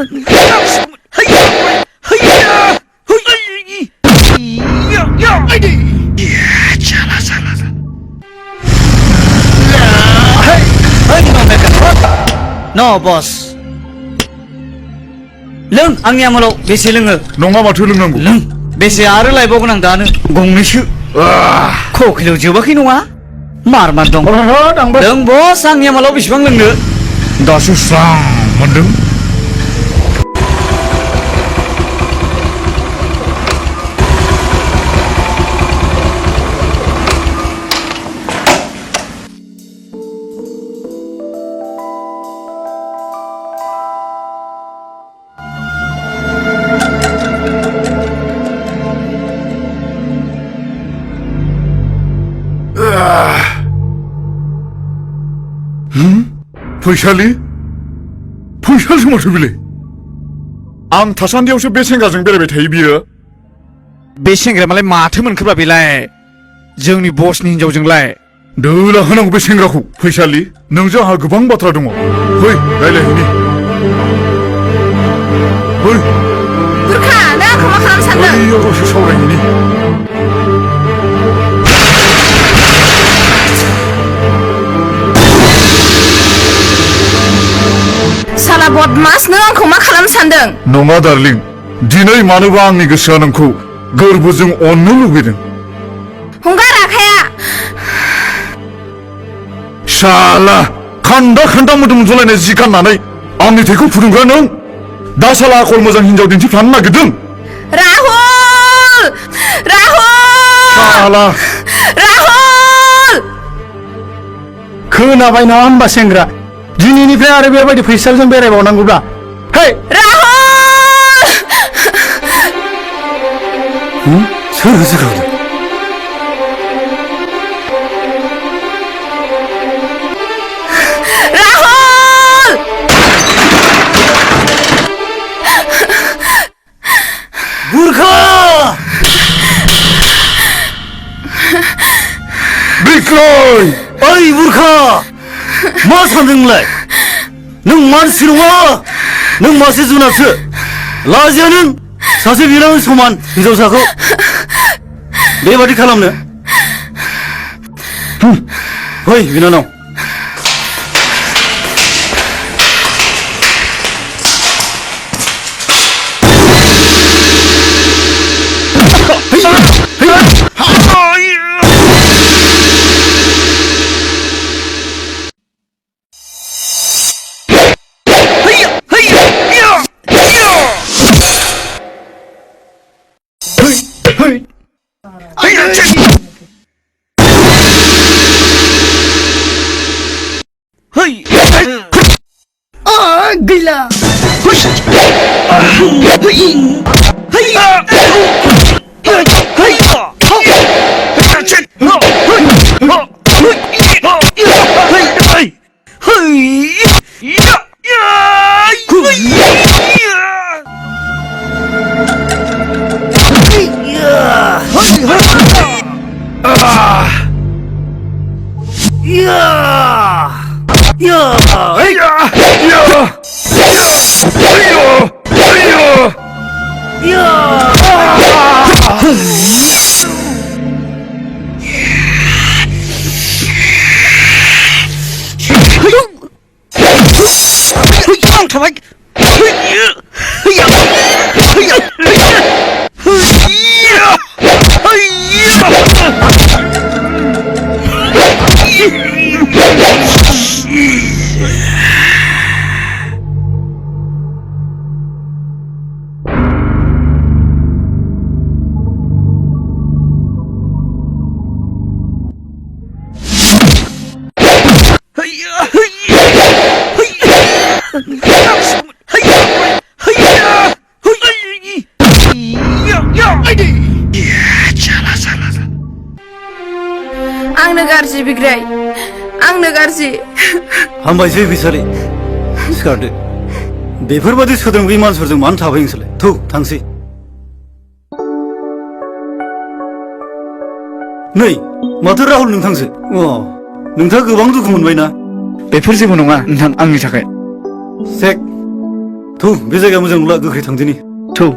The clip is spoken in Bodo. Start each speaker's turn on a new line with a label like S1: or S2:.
S1: No, boss. Leng, angnya malu besi leng.
S2: Nonga matu leng.
S1: Leng, besi aru lai bogo nang danu. Gong nisu. Kok kilo coba kini wa? Mar dong. Leng bos, angnya malu besi bang leng ne.
S2: Dah susah, mendeng. Faisalि माथो बिलाय आं थासान्दियावसो बे सेंग्राजों बेरायबाय थायो बियो
S3: बे सेंग्रायालाय माथो मोनखोब्रा बेलाय जोंनि बसनि हिनजावजोंलाय
S2: दोला होनांगौ बे सेंग्राखौ फैसालि नोंजों आंहा गोबां बाथ्रा दङ फै रायलायहैनि फै
S4: बुरखा नों आंखौ मा खालामनो सानदों
S2: बैयाव दसे सावरायहैनि
S4: साला बदमास नों आंखौ मा खालामनो सानदों
S2: नङा डार्लिं दिनै मानोबा आंनि गोसोआ नोंखौ गोरबोजों अननो लुबैदों
S4: हंगार आखाया
S2: साला खान्दा खान्दा मोदोम जलायनाय जि गाननानै आंनि थैखौ फुदुंग्रा नों दा साला आखल मोजां हिनजाव दिन्थिफ्लानो नागिरदों
S4: राहुल
S2: साला
S4: राहुल
S1: खोनाबाय नामा होमबा सेंग्रा दिनैनिफ्राय आरो बेबायदि फैसालजों बेरायबावनांगौब्ला हे
S4: राहुल
S1: सोर होसोगावदों
S4: राहुल
S1: बुरखा
S2: बिक्रय
S1: ओइ बुरखा मा सानदों नोंलाय नों मानसि नङा नों मासे जुनारसो लाजिया नों सासे बिनानाव समान हिनजावसाखौ बेबादि खालामनो फै बिनानाव
S4: गैला आंनो गाज्रि बिग्राय आंनो गाज्रि
S1: हामबायसै बिसारि सिखारदो बेफोरबादि सोद्रोमगैयै मानसिफोरजों मानो थाबाय नोंसोरलाय थौ थांसै नै माथो राहुल नोंथांसो नोंथाङा गोबां दुखु मोनबायना
S3: बेफोर जेबो नङा नोंथां आंनि थाखाय
S1: सेक थौ बे जायगाया मोजां नंला गोख्रै थांदिनि
S3: थौ